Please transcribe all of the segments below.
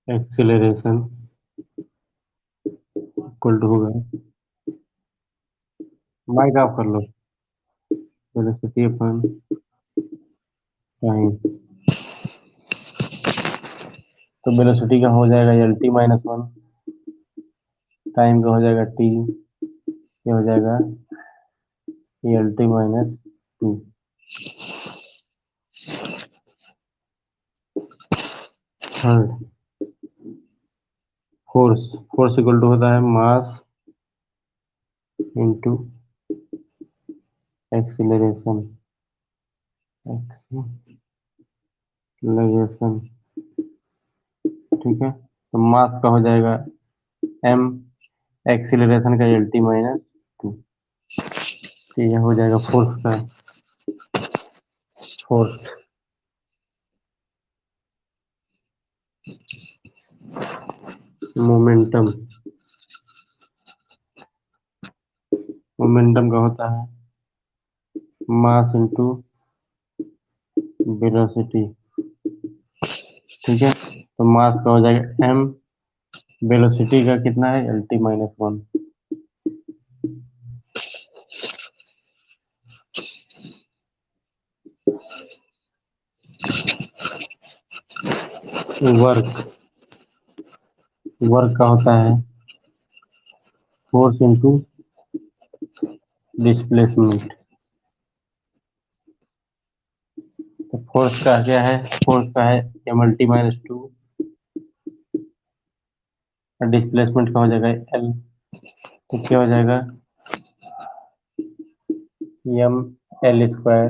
Acceleration equal to होगा, mike off कर लो, वेलोसिटी अपन टाइम। तो वेलोसिटी का हो जाएगा L T minus one, time का हो जाएगा टी, ये हो जाएगा L T minus two. Third, force, force equal to होता है मास इंटू एक्सीलरेशन, एक्सीलरेशन, ठीक है। तो मास का हो जाएगा एम, एक्सीलरेशन का एल टी माइनस टू। तो यह हो जाएगा फोर्स का, फोर्स। मोमेंटम, मोमेंटम का होता है मास इंटू वेलोसिटी, ठीक है। तो मास का हो जाएगा एम, वेलोसिटी का कितना है L T minus one. Work, work का होता है फोर्स इंटू डिस्प्लेसमेंट। तो फोर्स का क्या है, फोर्स का है M L T minus two, और डिस्प्लेसमेंट का हो जाएगा एल। तो क्या हो जाएगा M L square,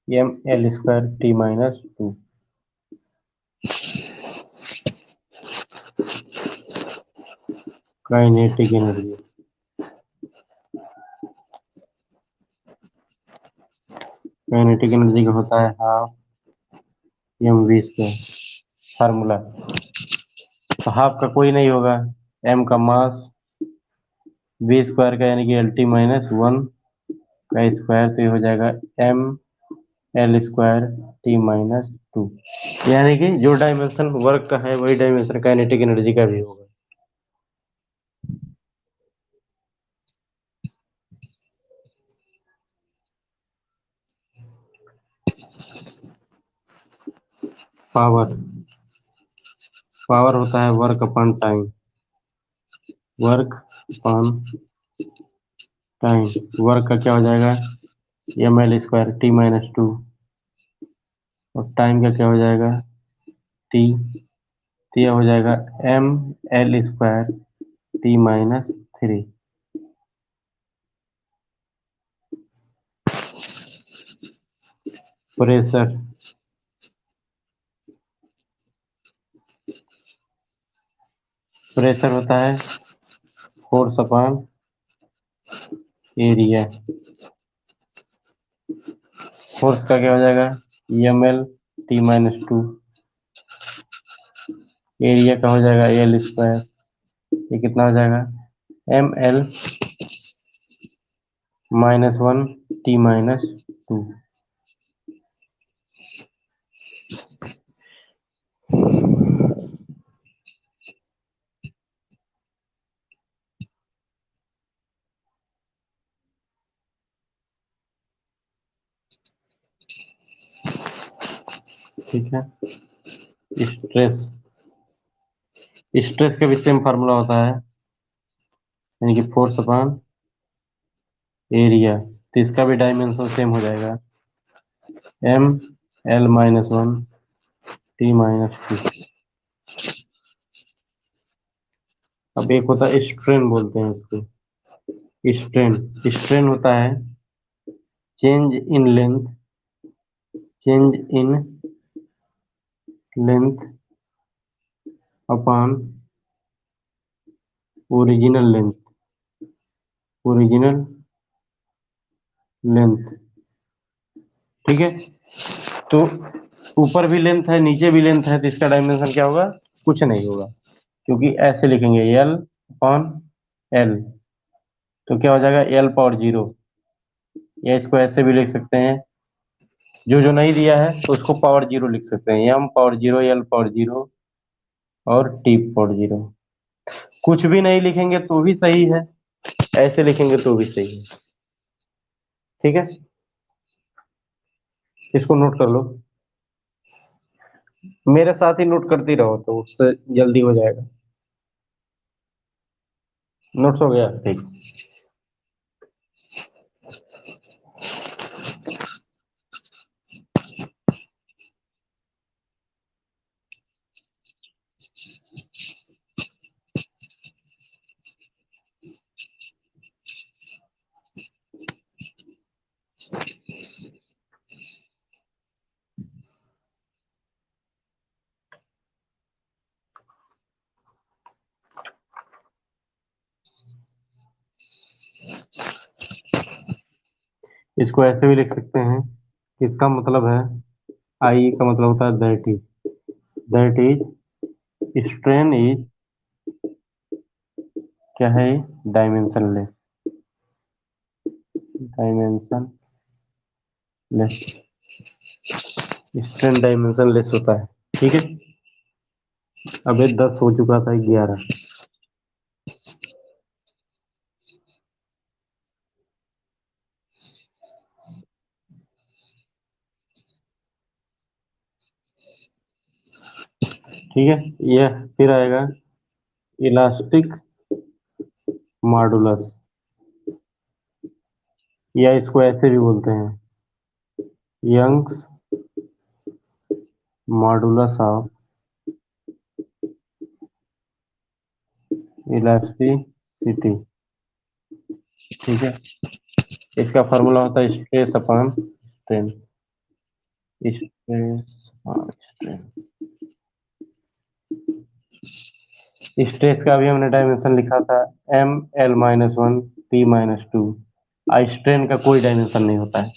M L square T minus two. Kinetic energy, kinetic energy का होता है half M V square, formula. तो हाफ का कोई नहीं होगा, एम का मास, वी स्क्वायर का यानी कि एल टी माइनस वन का स्क्वायर, तो ये हो जाएगा M L square T minus two. यानी कि जो डायमेंशन वर्क का है वही डायमेंशन काइनेटिक एनर्जी का भी होगा। पावर, पावर होता है work upon time, work upon time. Work का क्या हो जाएगा M L square T minus two, और टाइम का क्या हो जाएगा टी, तो यह हो जाएगा M L square T minus three. Pressure, pressure होता है फोर्स अपॉन एरिया। फोर्स का क्या हो जाएगा M L T minus two, area का हो जाएगा एल स्क्वायर, ये कितना हो जाएगा M L minus one T minus two. ठीक है। स्ट्रेस, स्ट्रेस का भी सेम फार्मूला होता है, यानी कि फोर्स अपॉन एरिया। तो इसका भी डायमेंशन सेम हो जाएगा M L minus one T minus two. अब एक होता है स्ट्रेन, बोलते हैं इसको स्ट्रेन। स्ट्रेन होता है change in length, change in length upon original length, original length, ठीक है। तो ऊपर भी लेंथ है नीचे भी लेंथ है, तो इसका डायमेंशन क्या होगा कुछ नहीं होगा, क्योंकि ऐसे लिखेंगे एल अपॉन एल। तो क्या हो जाएगा एल पावर जीरो, या इसको ऐसे भी लिख सकते हैं जो जो नहीं दिया है तो उसको पावर जीरो लिख सकते हैं, M power zero, L power zero और टी पावर जीरो। कुछ भी नहीं लिखेंगे तो भी सही है, ऐसे लिखेंगे तो भी सही है। ठीक है, इसको नोट कर लो, मेरे साथ ही नोट करती रहो तो उससे जल्दी हो जाएगा। नोट्स हो गया, ठीक। इसको ऐसे भी लिख सकते हैं, इसका मतलब है, आई का मतलब होता है दैट इज स्ट्रेन इज, क्या है, डायमेंशनलेस, डायमेंशनलेस, स्ट्रेन डायमेंशनलेस होता है। ठीक है, अबे 10 हो चुका था, 11। ठीक है, यह फिर आएगा इलास्टिक मॉडुलस, या इसको ऐसे भी बोलते हैं, यंग्स मॉडुलस ऑफ इलास्टिसिटी। ठीक है, इसका फॉर्मूला होता है stress upon strain, stress upon strain. Stress का भी हमने डायमेंशन लिखा था, M L minus one P minus two. Strain का कोई डायमेंशन नहीं होता है,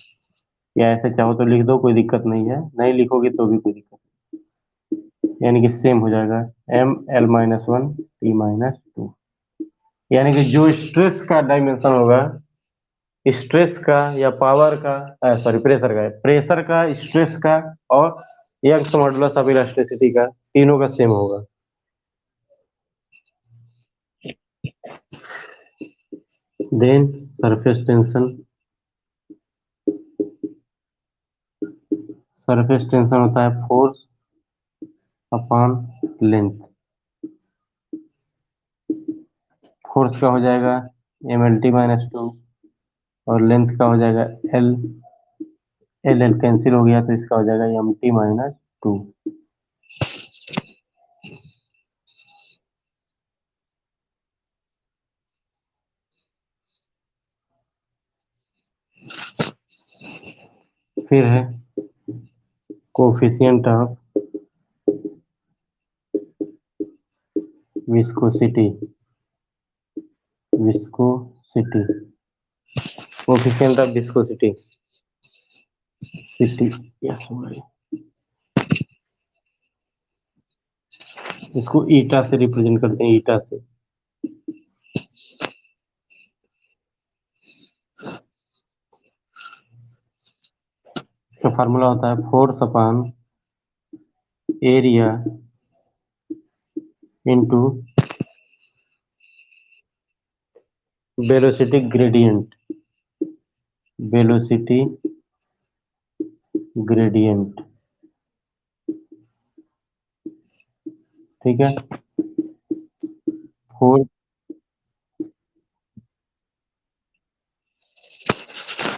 या ऐसे चाहो तो लिख दो, कोई दिक्कत नहीं है, नहीं लिखोगे तो भी कोई दिक्कत नहीं। यानी कि सेम हो जाएगा, M L minus one P minus two. यानी कि जो स्ट्रेस का डायमेंशन होगा, स्ट्रेस का या पावर का, सॉरी प्रेशर का, प्रेशर का, स्ट्रेस का और यंग्स मॉडुलस ऑफ इलास्टिसिटी का, तीनों का सेम होगा। Then surface tension, surface tension होता है फोर्स अपॉन लेंथ। फोर्स का हो जाएगा M L T minus two, और लेंथ का हो जाएगा एल, एल एल कैंसिल हो गया तो इसका हो जाएगा एम टी माइनस टू। फिर है coefficient of viscosity, viscosity, coefficient of viscosity, city, yes, इसको ईटा से रिप्रेजेंट करते हैं, ईटा से। इसका फार्मूला होता है force upon area into velocity gradient, velocity gradient. ठीक है, फोर्स,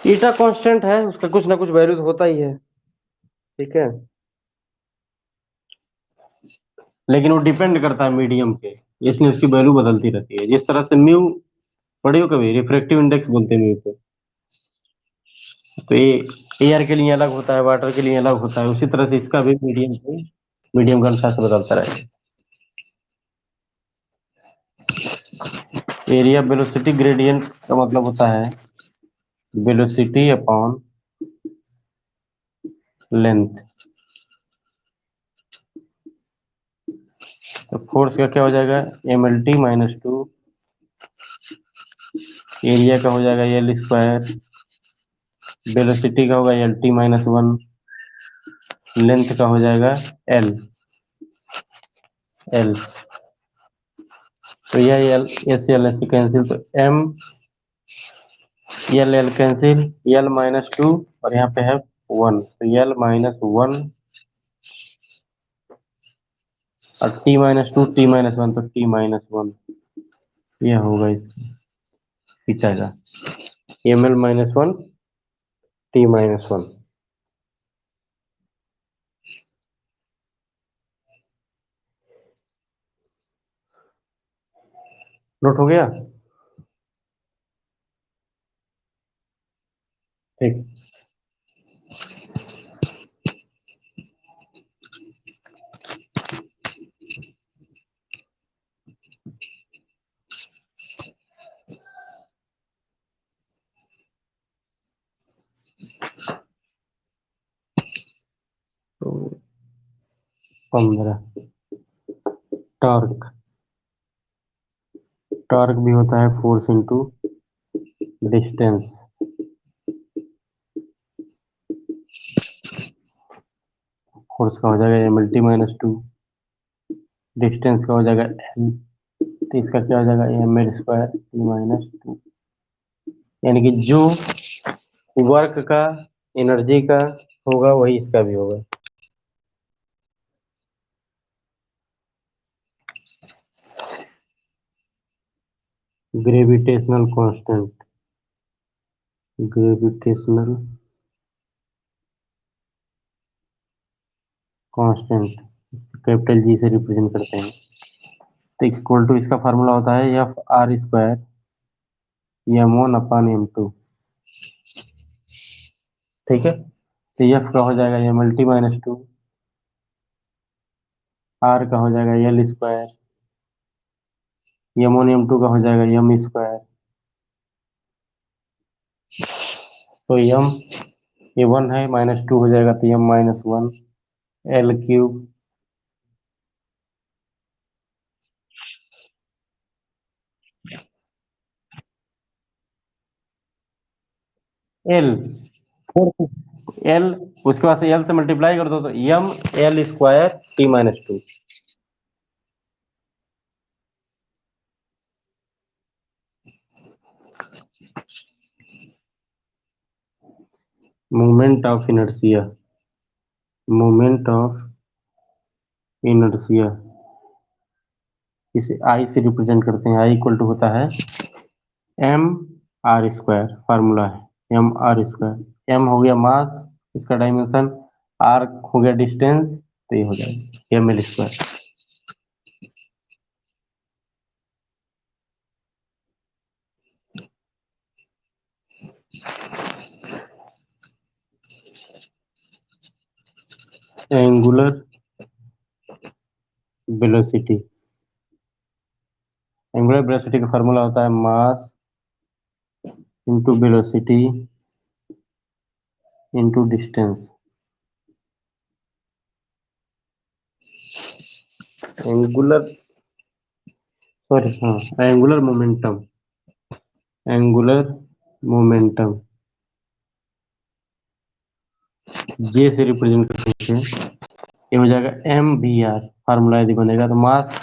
ईटा कांस्टेंट है, उसका कुछ ना कुछ वैल्यू तो होता ही है। ठीक है, लेकिन वो डिपेंड करता है मीडियम पे, इसलिए उसकी वैल्यू बदलती रहती है। जिस तरह से म्यू, पढ़ी हो कभी, रिफ्रैक्टिव इंडेक्स बोलते हैं म्यू को। तो ये एयर के लिए अलग होता है, वाटर के लिए अलग होता है, उसी तरह से इसका भी मीडियम पे, मीडियम के अनुसार से बदलता रहेगा। एरिया वेलोसिटी ग्रेडियंट का मतलब होता है वेलोसिटी अपॉन लेंथ। तो फोर्स का क्या हो जाएगा, M L T minus two, area का हो जाएगा एल स्क्वायर, वेलोसिटी का होगा L T minus one, length का हो जाएगा एल। एल तो यह एल एस एल ऐसे कैंसिल, तो M L L cancel, L-2 और यहाँ पे है 1, तो L-1 और T-2 T-1, तो T-1 यह होगा इसका पिता का ML-1 T-1। नोट हो गया? ठीक। तो 15 टॉर्क। टॉर्क भी होता है फोर्स इंटू डिस्टेंस। फोर्स का हो जाएगा ML-2, डिस्टेंस का हो जाएगा L, तो इसका क्या हो जाएगा ML² T-2, यानी कि जो वर्क का एनर्जी का होगा वही इसका भी होगा। Gravitational constant, gravitational constant capital G से रिप्रेजेंट करते हैं, तो इक्वल टू इसका फार्मूला होता है F(r²) m1/m2। ठीक है, तो F का हो जाएगा ML-2, R का हो जाएगा L², m1 m2 का हो जाएगा m², तो m ये 1 है, -2 हो जाएगा तो m-1 L³ L L, उसके बाद से L से मल्टीप्लाई कर दो तो ML² T-2। Moment of inertia, moment of inertia इसे I से रिप्रेजेंट करते हैं। I इक्वल टू होता है mr², फार्मूला है mr²। m हो गया मास, इसका डायमेंशन, r हो गया डिस्टेंस, तो ये हो जाएगा ML²। Angular velocity, angular velocity का फार्मूला होता है mass into velocity into distance. Angular, sorry, हाँ, एंगुलर मोमेंटम, एंगुलर मोमेंटम जे से रिप्रेजेंट करते हैं, ये हो जाएगा MVR। फार्मूला यदि बनेगा तो मास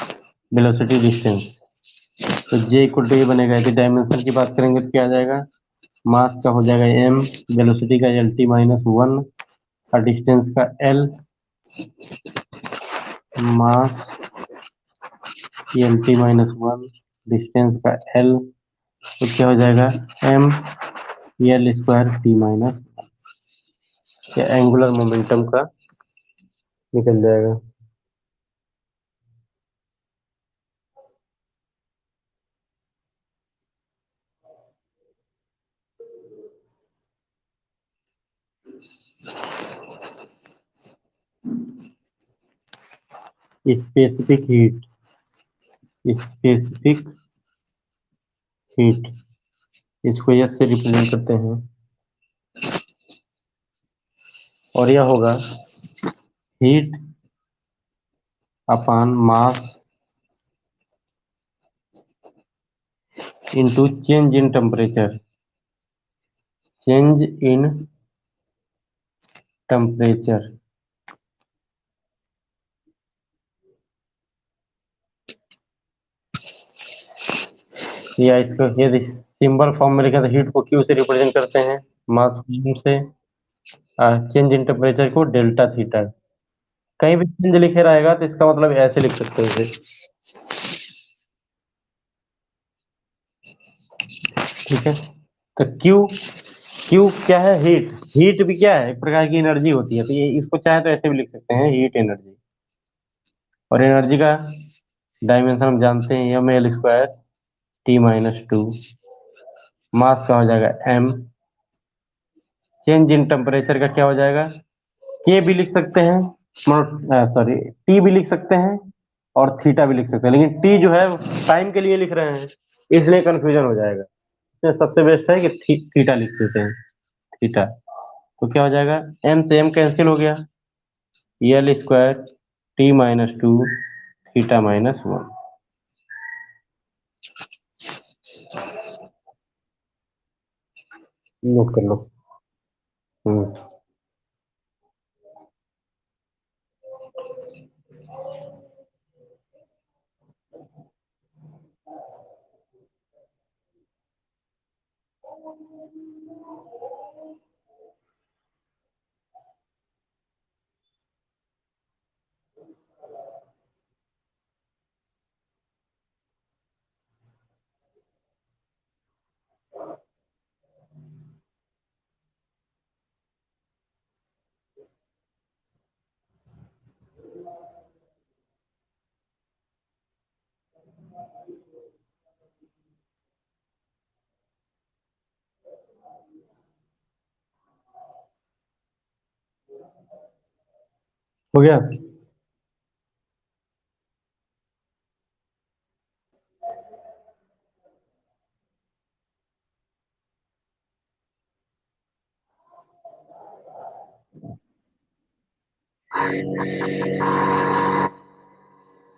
वेलोसिटी डिस्टेंस, तो जे इक्वल टू ये बनेगा। यदि डायमेंशन की बात करेंगे तो क्या आ जाएगा, मास का हो जाएगा m, वेलोसिटी का LT-1 और डिस्टेंस का L, मास LT-1 डिस्टेंस का L, तो क्या हो जाएगा ML²T-, या एंगुलर मोमेंटम का निकल जाएगा। स्पेसिफिक हीट, स्पेसिफिक हीट इसको S से रिप्रेजेंट करते हैं, और यह होगा heat upon mass into change in temperature, change in temperature. या इसको यदि सिंबल फॉर्म में लिखा तो हीट को क्यू से रिप्रेजेंट करते हैं, मास वॉल्यूम से, चेंज इन टेम्परेचर को डेल्टा थीटा। कहीं भी चेंज लिखे रहेगा तो इसका मतलब ऐसे लिख सकते हैं इसे। ठीक है, तो क्यू, क्यू क्या है? हीट। हीट भी क्या है? एक प्रकार की एनर्जी होती है, तो ये इसको चाहे तो ऐसे भी लिख सकते हैं, हीट एनर्जी। और एनर्जी का डायमेंशन हम जानते हैं, एम एल स्क्वायर T-2। मास का हो जाएगा m। चेंज इन टेम्परेचर का क्या हो जाएगा? के भी लिख सकते हैं, सॉरी, टी भी लिख सकते हैं और थीटा भी लिख सकते हैं, लेकिन टी जो है टाइम के लिए लिख रहे हैं, इसलिए कंफ्यूजन हो जाएगा। तो सबसे बेस्ट है कि थीटा लिख देते हैं, थीटा। तो क्या हो जाएगा? एम से एम कैंसिल हो गया, एल स्क्वायर T-2 थीटा-1। नोट कर लो। हम्म। हो गया।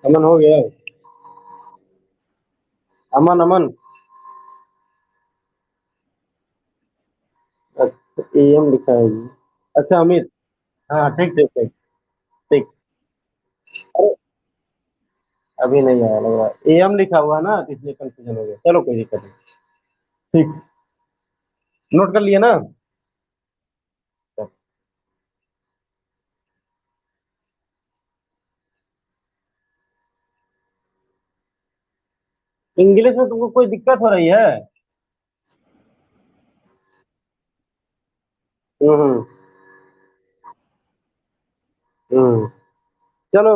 अमन हो गया। अमन, अमन। अच्छा, एम लिखा है जी। अच्छा अमित। हाँ ठीक ठीक ठीक। ठीक। अरे अभी नहीं आया लग रहा है, एम लिखा हुआ है ना, तो इसलिए कंफ्यूजन हो गया। चलो कोई दिक्कत नहीं। ठीक। नोट कर लिए ना? इंग्लिश में तुमको कोई दिक्कत हो रही है? हम्म। हम्म। चलो।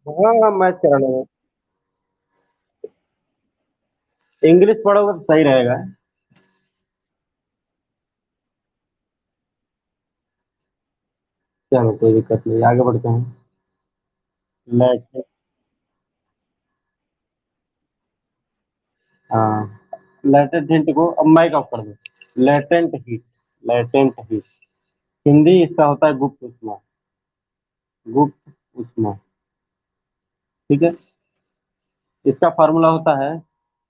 हाँ हाँ, मैच करा लेंगे। इंग्लिश पढ़ोगे तो सही रहेगा। चलो कोई दिक्कत नहीं, आगे बढ़ते हैं। लेट हाँ, लेटेंट हीट को अब माइक ऑफ कर दो। Latent heat, latent heat Hindi इसका होता है गुप्त उष्मा, गुप्त उष्मा। ठीक है, इसका फॉर्मूला होता है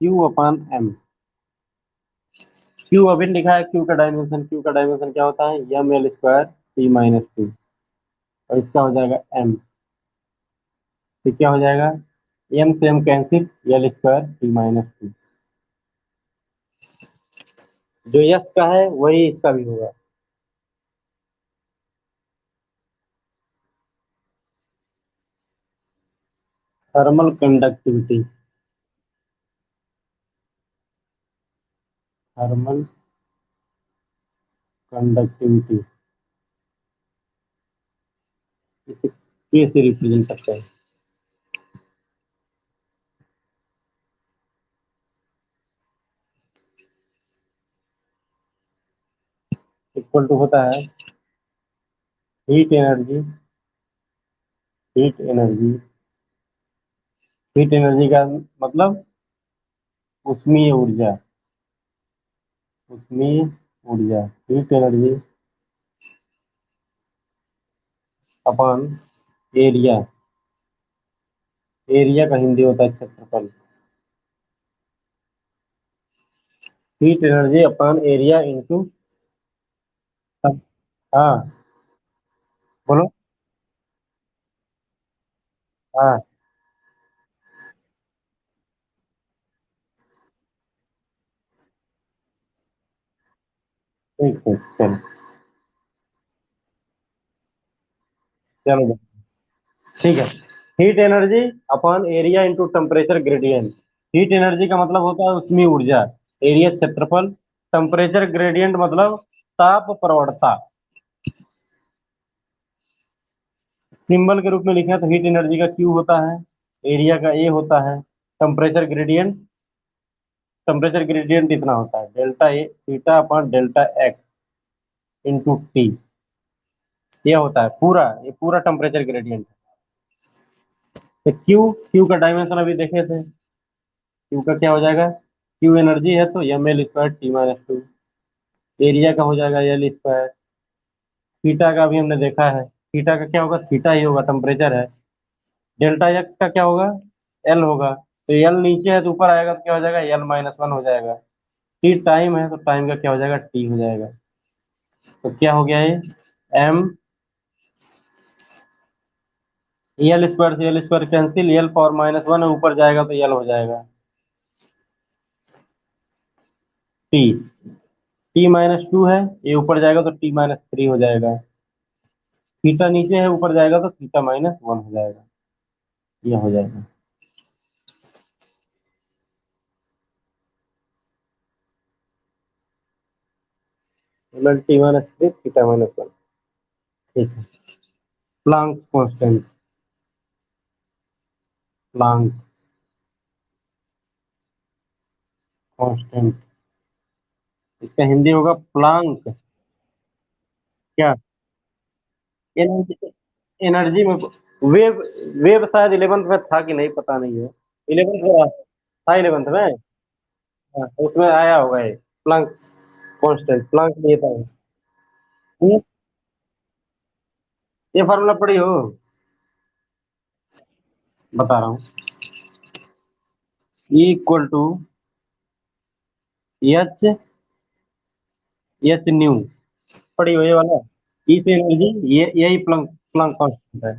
Q/M। क्यू अभी लिखा है, क्यू का डायमेंशन, क्यू का डायमेंशन क्या होता है? ml² T-2। और इसका हो जाएगा m। तो क्या हो जाएगा? m से m कैंसिल, L² T-2। जो यस का है वही इसका भी होगा। थर्मल कंडक्टिविटी, थर्मल कंडक्टिविटी, इसे कैसे रिप्रेजेंट करते हैं? इक्वल टू होता है heat energy, heat energy, heat energy का मतलब उष्मीय ऊर्जा, उष्मीय ऊर्जा, हीट एनर्जी अपन एरिया, एरिया का हिंदी होता है क्षेत्रफल। हीट एनर्जी अपन एरिया इंटू। हाँ बोलो। हाँ ठीक है चलो। चलो ठीक है। Heat energy upon area into temperature gradient. Heat energy का मतलब होता है उसमें ऊर्जा, एरिया क्षेत्रफल, टेम्परेचर ग्रेडियंट मतलब ताप प्रवणता। सिंबल के रूप में लिखे तो हीट एनर्जी का क्यू होता है, एरिया का ए होता है, टेम्परेचर ग्रेडियंट, टेम्परेचर ग्रेडियंट इतना होता है delta a theta upon delta x into t. ये होता है पूरा, ये पूरा टेम्परेचर ग्रेडियंट। तो क्यू, क्यू का डायमेंशन अभी देखे थे, क्यू का क्या हो जाएगा, क्यू एनर्जी है तो M L square T minus two. Area का हो जाएगा एल स्क्वायर। थीटा का भी हमने देखा है, थीटा का क्या होगा, थीटा ही होगा, टेम्परेचर है। डेल्टा एक्स का क्या होगा, एल होगा। तो एल नीचे है तो ऊपर आएगा तो क्या हो जाएगा, एल माइनस वन हो जाएगा। टी टाइम है तो टाइम का क्या हो जाएगा, टी हो जाएगा। तो क्या हो गया ये, एम एल स्क्वायर से L square cancel, L power minus one है ऊपर जाएगा तो एल हो जाएगा टी। टी माइनस टू है, ये ऊपर जाएगा तो टी माइनस थ्री हो जाएगा। थीटा नीचे है ऊपर जाएगा तो थीटा माइनस वन हो जाएगा, ये हो जाएगा। मतलब T minus three theta minus one. ठीक है। प्लांक कांस्टेंट, प्लांक कांस्टेंट, इसका हिंदी होगा प्लांक। क्या, एनर्जी, एनर्जी में वेव, वेव शायद इलेवंथ में था कि नहीं पता नहीं है। इलेवंथ में था, इलेवंथ में। हाँ, उसमें आया होगा ये प्लांक कांस्टेंट, प्लांक नहीं था। ये फार्मूला पढ़ी हो, बता रहा हूँ। E equal to H, H nu, पढ़ी हो ये वाला। ई से एनर्जी, ये यही प्लंक, प्लंक कांस्टेंट है।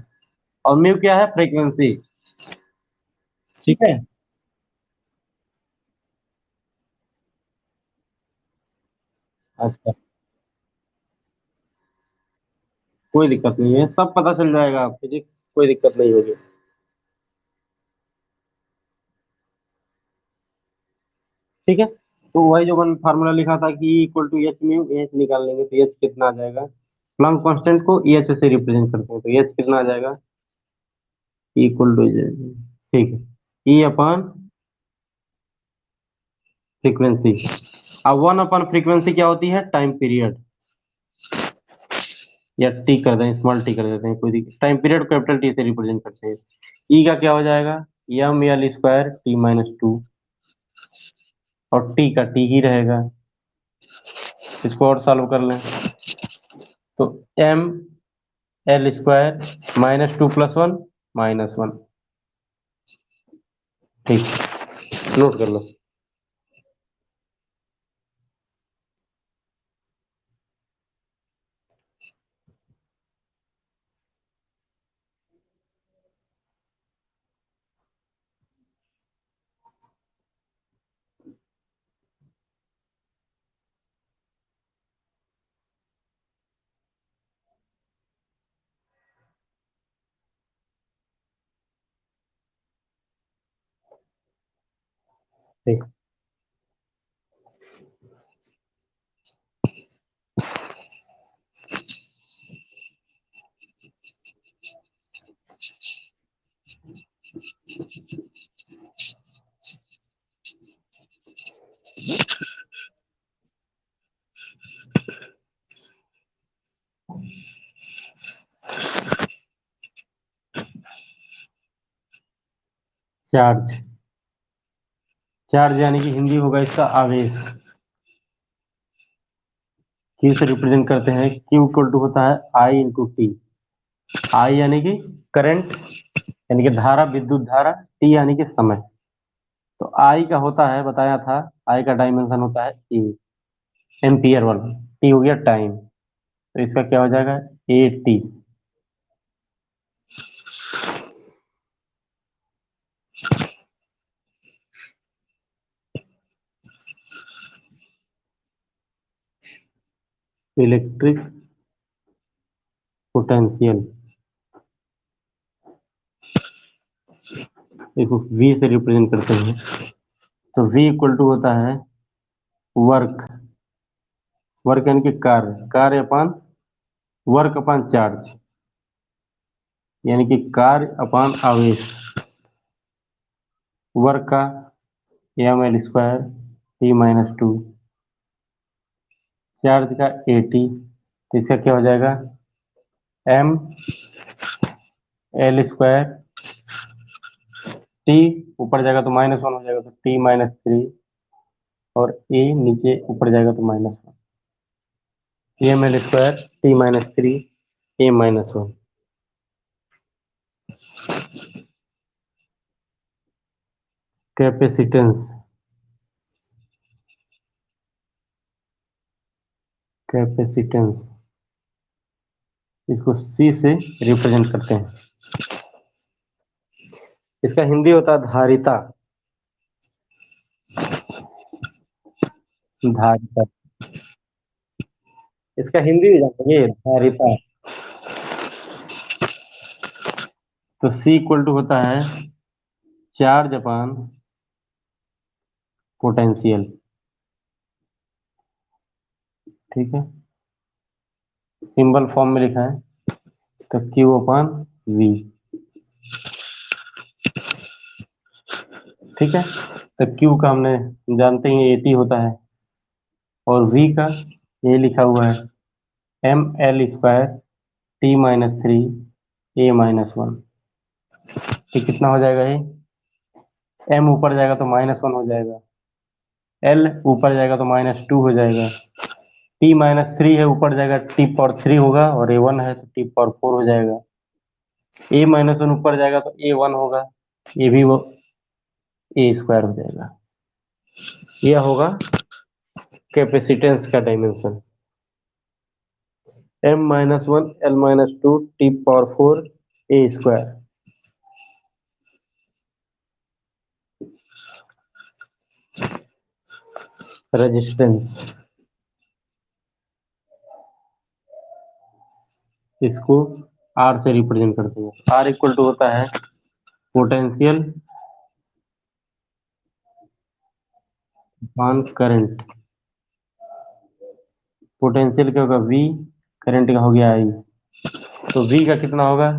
और म्यू क्या है, फ्रीक्वेंसी। ठीक है। अच्छा, कोई दिक्कत नहीं है, सब पता चल जाएगा फिजिक्स, कोई दिक्कत नहीं होगी। ठीक है। तो वही जो मैंने फार्मूला लिखा था कि equal to H mu, H निकाल लेंगे तो एच कितना आ जाएगा। प्लंक कांस्टेंट को एच से रिप्रेजेंट करते हैं तो एच कितना आ जाएगा, इक्वल टू, ठीक है, ई अपॉन फ्रीक्वेंसी। अब वन अपॉन फ्रीक्वेंसी क्या होती है, टाइम पीरियड, या टी कर दें, स्मॉल टी कर देते हैं, कोई दिक्कत, टाइम पीरियड को कैपिटल टी से रिप्रेजेंट करते हैं। ई का क्या हो जाएगा, M L square T minus two, और टी का टी ही रहेगा। इसको और सॉल्व कर लें तो M L square minus two plus one minus one. ठीक, नोट कर लो। ठीक, चार्ज, चार्ज यानी कि हिंदी होगा इसका आवेश। क्यू से रिप्रेजेंट करते हैं, क्यू इक्वल टू होता है आई इंटू टी। आई यानी कि करंट, यानी कि धारा, विद्युत धारा। टी यानी कि समय। तो आई का होता है, बताया था, आई का डायमेंशन होता है ए, एम्पियर वाला। टी हो गया टाइम, तो इसका क्या हो जाएगा, ए टी। इलेक्ट्रिक पोटेंशियल, इसको V से रिप्रेजेंट करते हैं। तो V इक्वल टू होता है वर्क, वर्क यानी कि कार्य, कार्य अपान वर्क अपान चार्ज, यानी कि कार्य अपान आवेश। वर्क का ml स्क्वायर T-2, चार्ज का AT, तो इसका क्या हो जाएगा m l स्क्वायर, T ऊपर जाएगा तो -1 हो जाएगा, तो T-3, और A नीचे ऊपर जाएगा तो -1, ml square T-3 A-1। Capacitance, capacitance इसको C से रिप्रेजेंट करते हैं। इसका हिंदी होता है धारिता, धारिता, इसका हिंदी भी जानेंगे धारिता। तो C इक्वल टू होता है चार्ज अपान पोटेंशियल, ठीक है, सिंबल फॉर्म में लिखा है, तो Q अपान V, ठीक है। तो Q का हमने जानते ही AT होता है, और V का ये लिखा हुआ है ml स्क्वायर T-3 A-1। तो कितना हो जाएगा ये, m ऊपर जाएगा तो -1 हो जाएगा, l ऊपर जाएगा तो -2 हो जाएगा, T-3 है ऊपर जाएगा T⁴ होगा, और A1 है तो T⁴ हो जाएगा, A-1 ऊपर जाएगा तो A1 होगा, ये भी वो A स्क्वायर हो जाएगा। यह होगा कैपेसिटेंस का dimension, m-1 l-2 T⁴ A square. Resistance, इसको R से रिप्रेजेंट करते हैं। R इक्वल टू होता है पोटेंशियल अपान करंट, पोटेंशियल क्या होगा V, करंट का हो गया I, तो V का कितना होगा,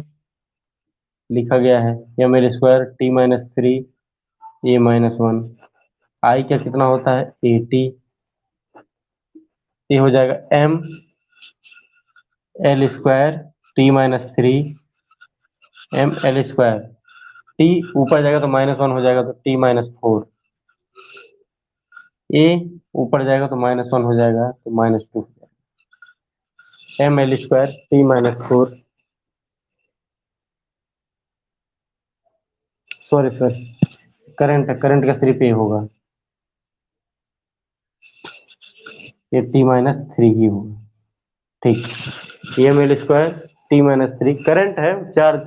लिखा गया है ml square T-3 A-1, I का कितना होता है AT, ये हो जाएगा m l square T-3 ml square, T ऊपर जाएगा तो -1 हो जाएगा, तो T-4, A ऊपर जाएगा तो -1 हो जाएगा, तो -2 हो जाएगा, ml square T-4, sorry current, current का सिर्फ ये होगा, ये T-3 ही होगा, ठीक। ml स्क्वायर T-3 करंट है, चार्ज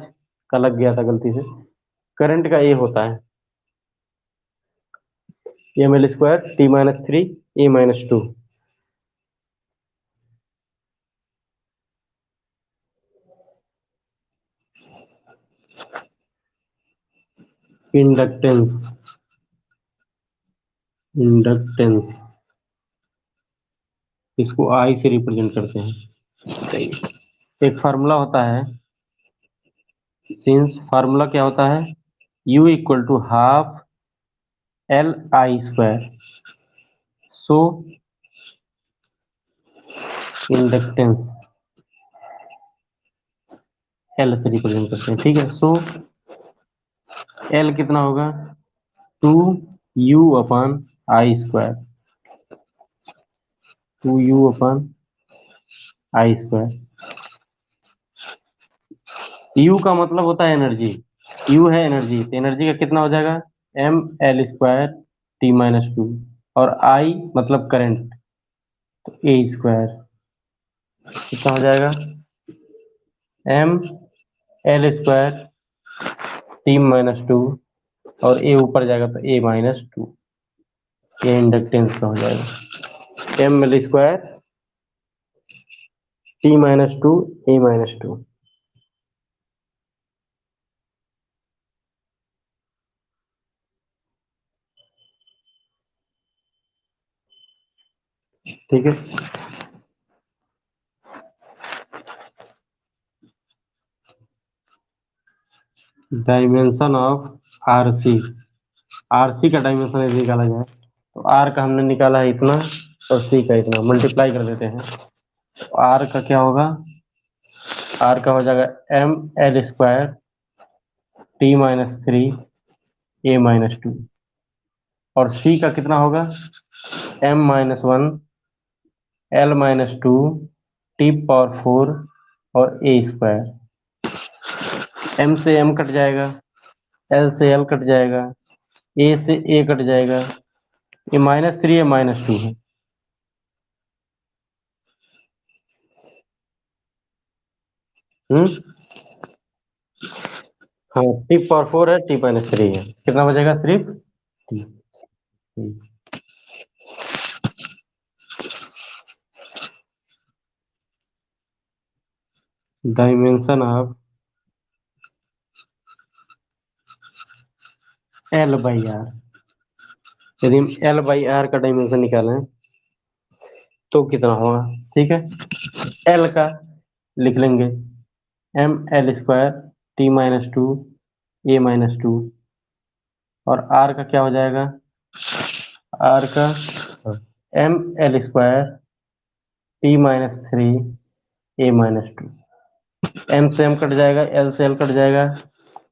का लग गया था गलती से, करंट का ये होता है ml square T-3 A-2। Inductance, inductance इसको I से रिप्रेजेंट करते हैं। एक फार्मूला होता है, सिंस फार्मूला क्या होता है, U equal to half LI square, so inductance L से रिप्रेजेंट करते हैं, ठीक है। सो L कितना होगा 2U upon I square, 2U upon I square. U का मतलब होता है एनर्जी, U है एनर्जी, तो एनर्जी का कितना हो जाएगा ml स्क्वायर T-2, और I मतलब करंट, तो A स्क्वायर कितना हो जाएगा ml स्क्वायर T-2, और A ऊपर जाएगा तो A-2, ये इंडक्टेंस का हो जाएगा ml square T minus two ए माइनस टू। ठीक है। Dimension of R C. R C का डायमेंशन यदि निकाला जाए तो आर का हमने निकाला है इतना और सी का इतना, मल्टीप्लाई कर देते हैं तो आर का क्या होगा, आर का हो जाएगा M L square T minus three A minus two, और सी का कितना होगा M minus one L minus two T power four और ए स्क्वायर। एम से एम कट जाएगा, एल से एल कट जाएगा, ए से ए कट जाएगा, ये माइनस थ्री है माइनस टू है। हम्म। हाँ, टी पावर फोर है, टी माइनस थ्री है, कितना बचेगा सिर्फ T. Dimension of L by are, यदि हम एल बाई आर का डायमेंशन निकालें तो कितना होगा। ठीक है, एल का लिख लेंगे M L square T minus two ए माइनस टू, और आर का क्या हो जाएगा, आर का M L square T minus three A minus two. M से एम कट जाएगा, एल से एल कट जाएगा,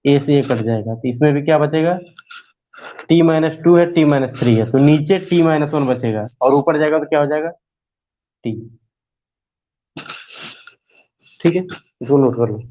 ए से ए कट जाएगा, तो इसमें भी क्या बचेगा, टी माइनस टू है टी माइनस थ्री है, तो नीचे टी माइनस वन बचेगा और ऊपर जाएगा तो क्या हो जाएगा टी। ठीक है, इसको नोट कर लो।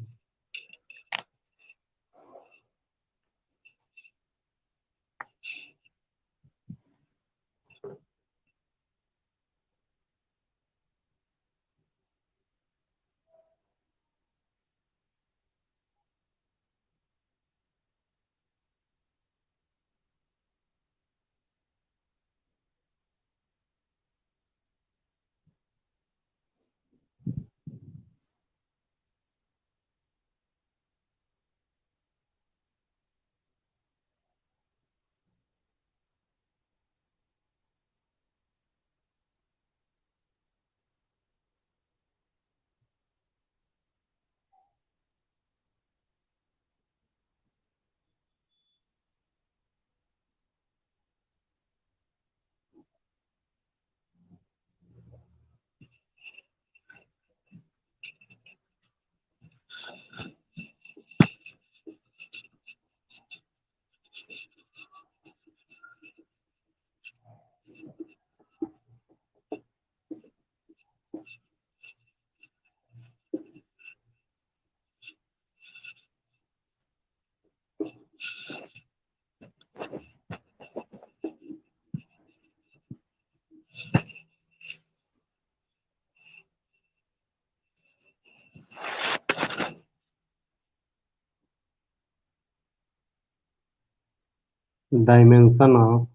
Dimension of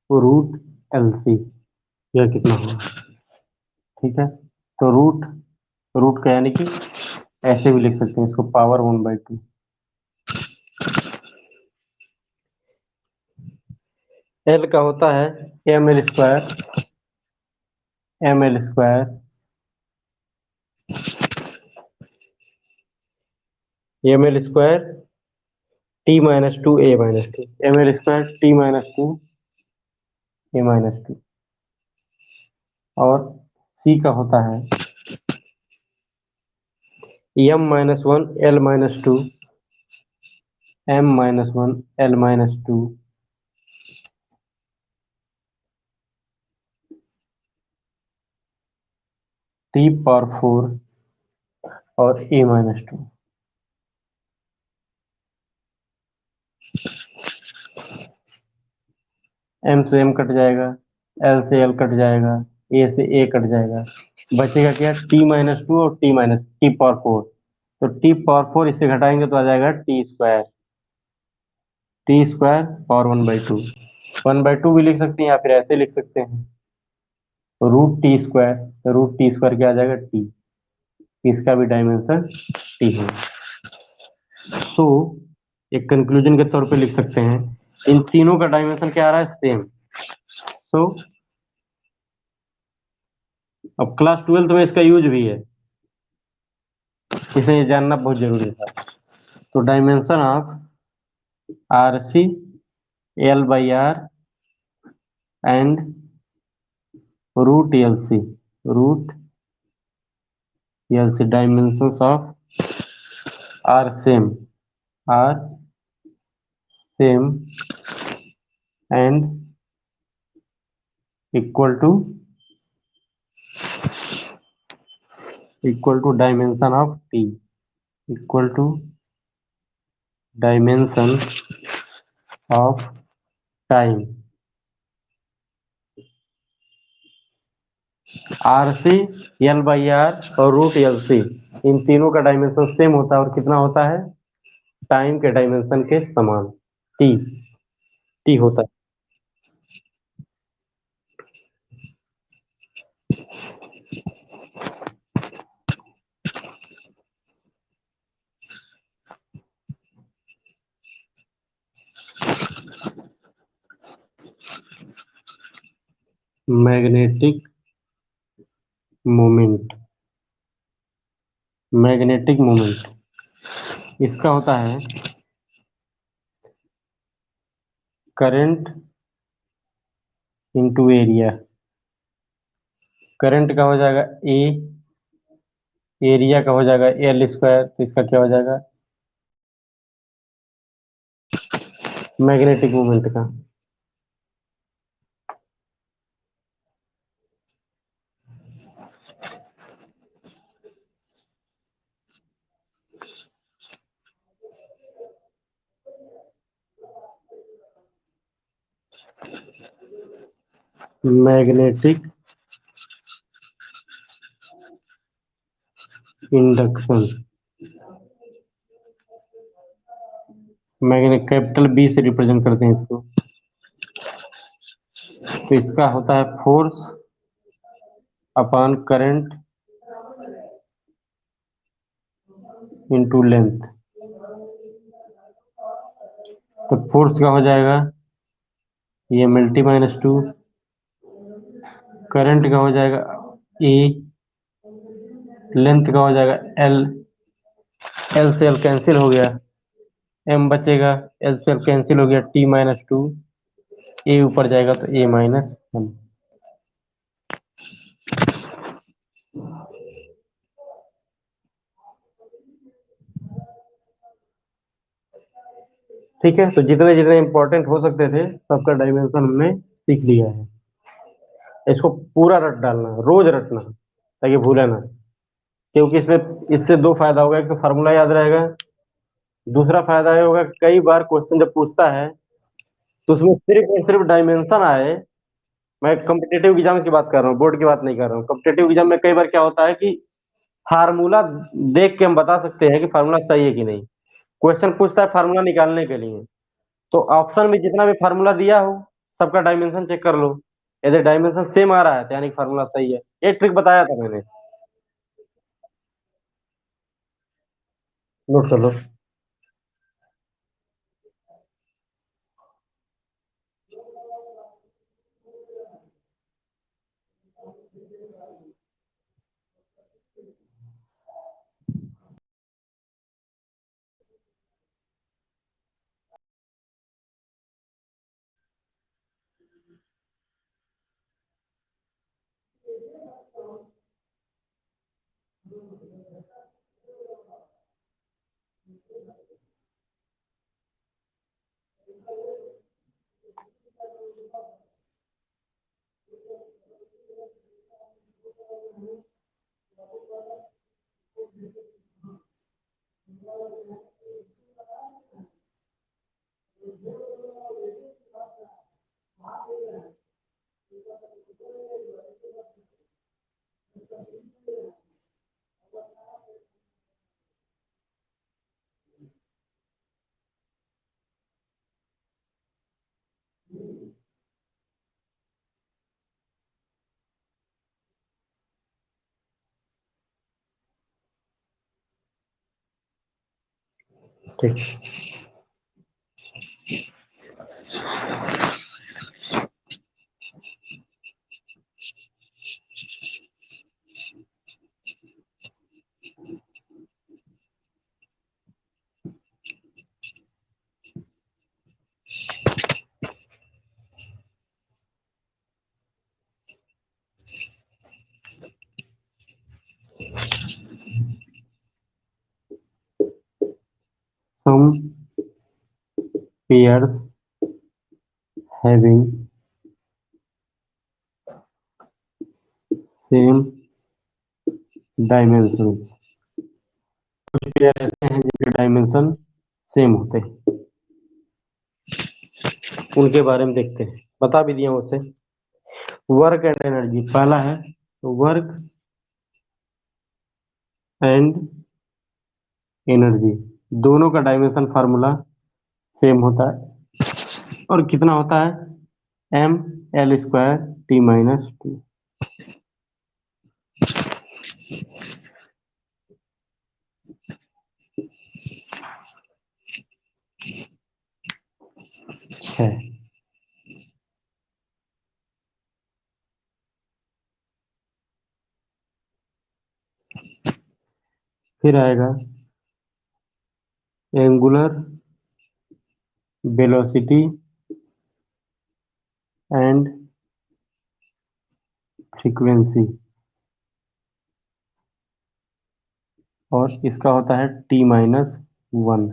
root L C, यह कितना होगा। ठीक है, तो रूट, रूट का यानी कि ऐसे भी लिख सकते हैं इसको power one by two. L का होता है M L square, M L square M L square T minus two ए minus two, M L square T minus two ए माइनस टू, और सी का होता है M minus one L minus two M minus one L minus two T power four और A minus two. M से M cut जाएगा, L से L cut जाएगा, A से ए कट जाएगा, बचेगा क्या टी माइनस टू और टी पावर फोर, तो टी पावर फोर इससे घटाएंगे तो आ जाएगा T square, T square power one by to. One by to भी लिख सकते हैं या फिर ऐसे लिख सकते हैं, रूट टी स्क्वायर क्या आ जाएगा, टी। इसका भी डायमेंशन टी है। तो एक कंक्लूजन के तौर पे लिख सकते हैं, इन तीनों का डायमेंशन क्या आ रहा है, सेम। तो अब क्लास 12th में इसका यूज भी है, इसे जानना बहुत जरूरी था। तो dimension of R C L by R and root L C dimensions of R same R same and equal to dimension of T, equal to dimension of time. R C L by R और root L C, इन तीनों का dimension same होता है, और कितना होता है, टाइम के डायमेंशन के समान, टी टी होता है। मैग्नेटिक मोमेंट, मैग्नेटिक मोमेंट इसका होता है करंट इंटू एरिया। करंट का हो जाएगा ए, एरिया का हो जाएगा एल स्क्वायर, तो इसका क्या हो जाएगा, मैग्नेटिक मोमेंट का। Magnetic induction, magnet capital B से रिप्रेजेंट करते हैं इसको। तो इसका होता है force upon current into length. तो फोर्स का हो जाएगा ये एम माइनस टू, करंट का हो जाएगा ए, लेंथ का हो जाएगा एल, एल से एल कैंसिल हो गया, एम बचेगा, एल से एल कैंसिल हो गया, टी माइनस टू, ए ऊपर जाएगा तो ए माइनस वन। ठीक है, तो जितने जितने इंपॉर्टेंट हो सकते थे सबका डायमेंशन हमने सीख लिया है। इसको पूरा रट डालना, रोज रटना, ताकि भूले ना। क्योंकि इसमें इससे दो फायदा होगा, एक तो फार्मूला याद रहेगा, दूसरा फायदा ये होगा कि कई बार क्वेश्चन जब पूछता है तो उसमें सिर्फ और सिर्फ डायमेंशन आए। मैं कॉम्पिटेटिव एग्जाम की बात कर रहा हूँ, बोर्ड की बात नहीं कर रहा हूँ। कॉम्पिटेटिव एग्जाम में कई बार क्या होता है कि फार्मूला देख के हम बता सकते हैं कि फार्मूला सही है कि नहीं। क्वेश्चन पूछता है फार्मूला निकालने के लिए, तो ऑप्शन में जितना भी फार्मूला दिया हो सबका डायमेंशन चेक कर लो। यदि डायमेंशन सेम आ रहा है तो यानी फार्मूला सही है। ये ट्रिक बताया था मैंने, नोट कर लो। ठीक। Some pairs having same dimensions, कुछ पेयर ऐसे हैं जिनके डायमेंशन सेम होते हैं, उनके बारे में देखते हैं। बता भी दिया उससे। वर्क एंड एनर्जी पहला है, वर्क एंड एनर्जी, दोनों का डायमेंशन फार्मूला सेम होता है और कितना होता है, M L square T minus two. है। फिर आएगा एंगुलर वेलोसिटी एंड फ्रीक्वेंसी, और इसका होता है T minus one.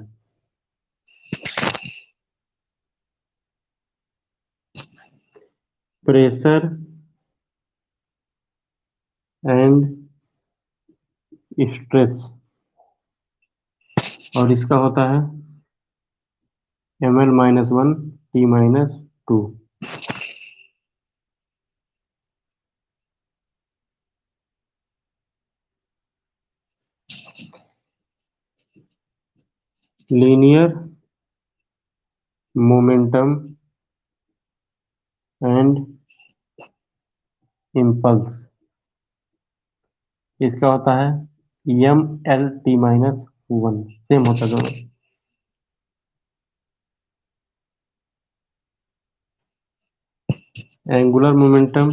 Pressure and stress, और इसका होता है M L minus one T minus two. Linear momentum and impulse, इसका होता है M L T minus one, same होता है दोनों। Angular momentum,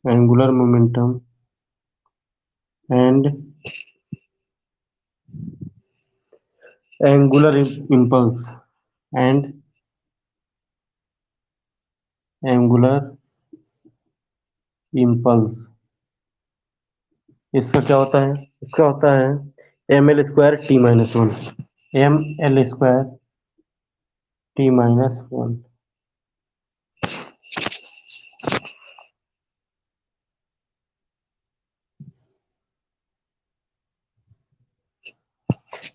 angular momentum and angular impulse and angular impulse, इसका क्या होता है, इसका होता है M L square T minus one, M L square T minus one.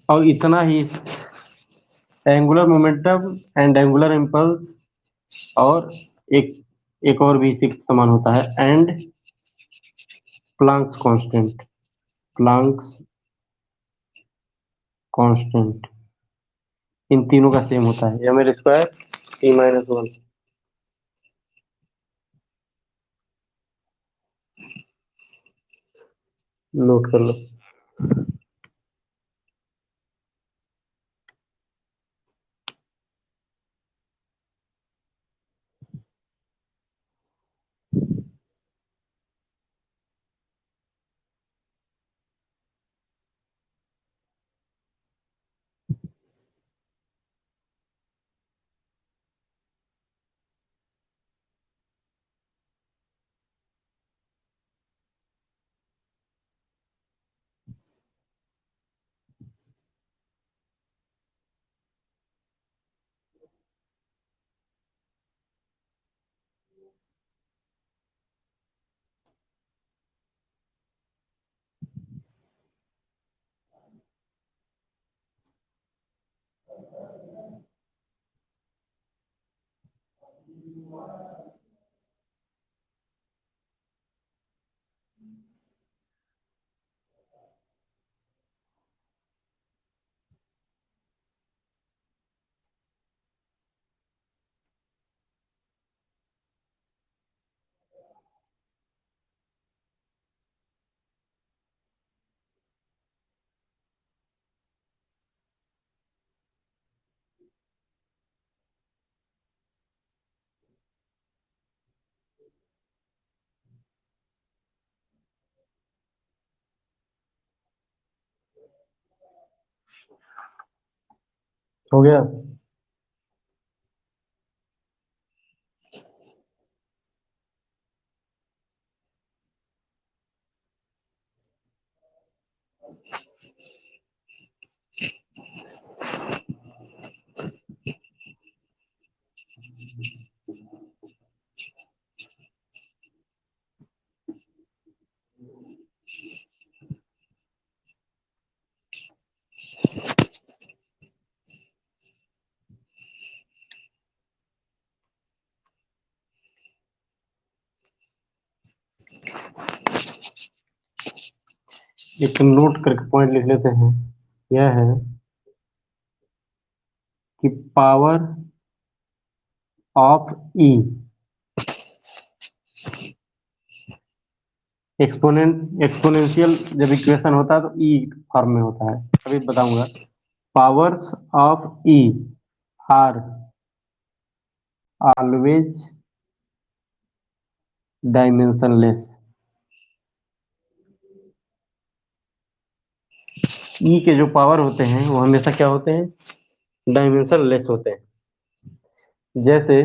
और इतना ही, angular momentum and angular impulse, और एक एक और भी इसी के समान होता है, and Planck's constant, Planck's constant, इन तीनों का सेम होता है M L square T minus one. Note कर लो। हो गया। एक नोट करके पॉइंट लिख लेते हैं। यह है कि पावर ऑफ ई एक्सपोनेंशियल जब इक्वेशन होता है तो ई फॉर्म में होता है, अभी बताऊंगा। Powers of e are always dimensionless. E के जो पावर होते हैं वो हमेशा क्या होते हैं, डायमेंशनलेस होते हैं। जैसे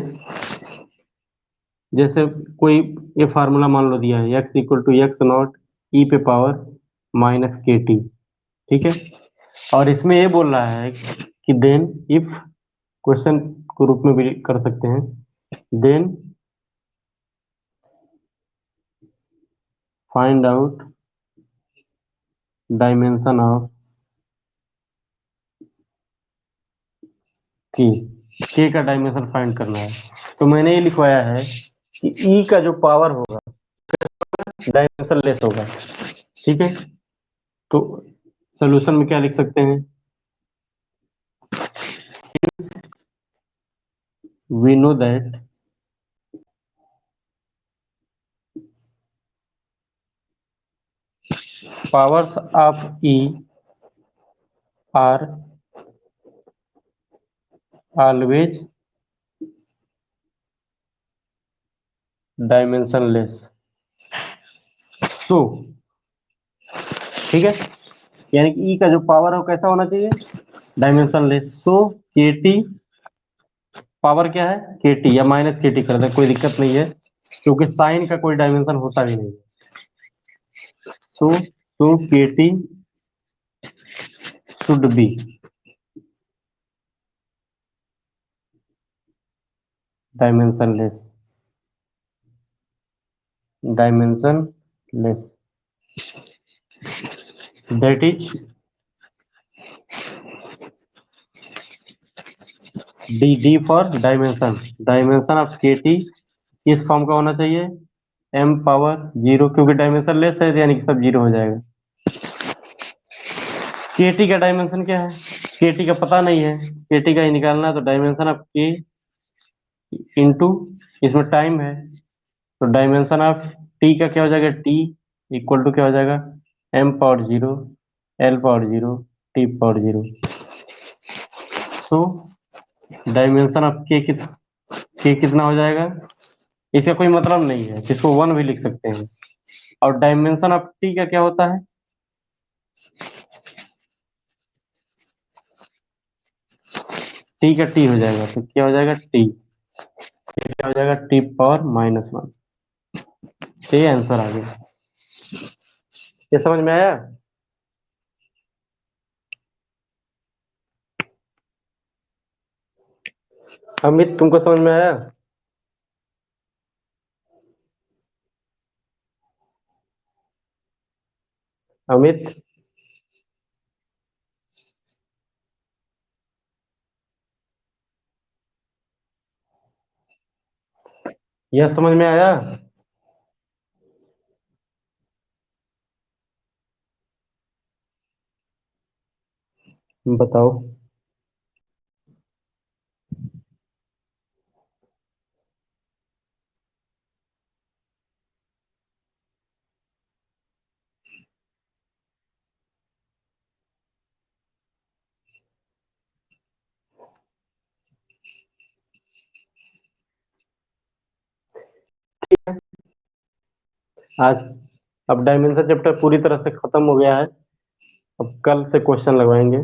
जैसे कोई ये फार्मूला मान लो दिया है, x equal to x naught e पे पावर माइनस के टी। ठीक है। और इसमें ये बोल रहा है कि देन इफ, क्वेश्चन के रूप में भी कर सकते हैं, then find out dimension of K. K का डायमेंशन फाइंड करना है, तो मैंने ये लिखवाया है कि ई का जो पावर होगा डायमेंशन लेस होगा। ठीक है। तो सोल्यूशन में क्या लिख सकते हैं, we know that powers of E are always dimensionless। so ठीक है, यानी कि E का जो पावर है वो कैसा होना चाहिए, डायमेंशनलेस। सो के टी पावर क्या है, के टी या माइनस के टी कर दे, कोई दिक्कत नहीं है, क्योंकि साइन का कोई डायमेंशन होता भी नहीं। सो के T should be dimensionless, dimensionless, that is D, D for dimension. Dimension of के टी किस फॉर्म का होना चाहिए, एम पावर जीरो, क्योंकि डायमेंशन लेस है यानी कि सब जीरो हो जाएगा। के टी का डायमेंशन क्या है, के टी का पता नहीं है, के टी का ही निकालना है, तो डायमेंशन ऑफ के इंटू, इसमें टाइम है, तो डायमेंशन ऑफ टी का क्या हो जाएगा, टी इक्वल टू क्या हो जाएगा, M power zero, L power zero, T power zero. So dimension of K कितना हो जाएगा, इसका कोई मतलब नहीं है, इसको वन भी लिख सकते हैं। और डायमेंशन ऑफ टी का क्या होता है, टी का टी हो जाएगा, तो क्या हो जाएगा, टी क्या हो जाएगा, टी पावर माइनस वन। तो ये आंसर आ गया। ये समझ में आया। अमित तुमको समझ में आया। अमित, यह समझ में आया। बताओ। आज अब डायमेंशन चैप्टर पूरी तरह से खत्म हो गया है, अब कल से क्वेश्चन लगवाएंगे।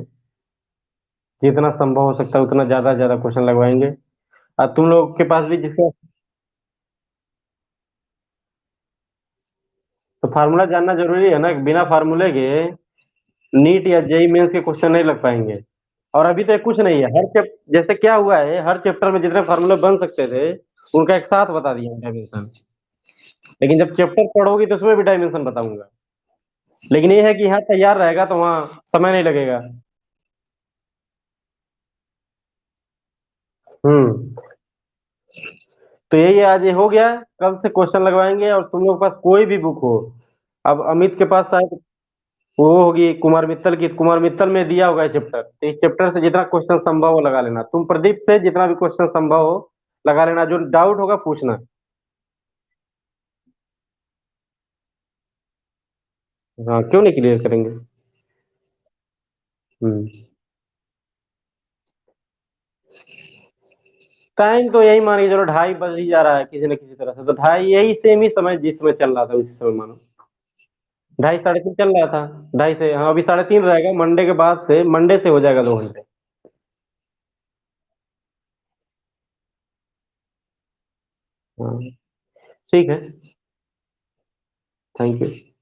जितना संभव हो सकता है उतना ज़्यादा से ज़्यादा क्वेश्चन लगवाएँगे। तुम लोग के पास भी जिसका तो फार्मूला जानना ज़रूरी है ना, बिना फार्मूले के नीट या जेईई मेंस के क्वेश्चन नहीं लग पाएँगे। और अभी तो ये कुछ नहीं है, हर जैसे क्या हुआ है, हर चैप्टर में जितने फार्मूले बन सकते थे, उनका एक साथ बता दिया है डायमेंशन। लेकिन जब चैप्टर पढ़ोगी तो उसमें भी डायमेंशन बताऊँगा। लेकिन ये है कि यहाँ तैयार रहेगा तो वहाँ समय नहीं लगेगा। हुँ, तो यही आज ये हो गया, कल से क्वेश्चन लगवाएँगे और तुम लोग के पास कोई भी बुक हो, अब अमित के पास शायद वो होगी कुमार मित्तल की, कुमार मित्तल में दिया होगा ये चैप्टर, तो इस चैप्टर से जितना क्वेश्चन संभव हो लगा लेना। तुम प्रदीप से जितना भी क्वेश्चन संभव हो लगा लेना, जो डाउट होगा पूछना। हाँ, क्यों नहीं क्लियर करेंगे? हुँ, टाइम तो यही मान के चलो 2:30 बज ही जा रहा है किसी न किसी तरह से, तो ढाई यही सेम ही समय जिस समय चल रहा था उसी समय मानो। 2:30 साढ़े 3 चल रहा था, 2:30 से हाँ, अभी 3:30 रहेगा, मंडे के बाद से मंडे से हो जाएगा 2 घंटे। हाँ, ठीक है, थैंक यू।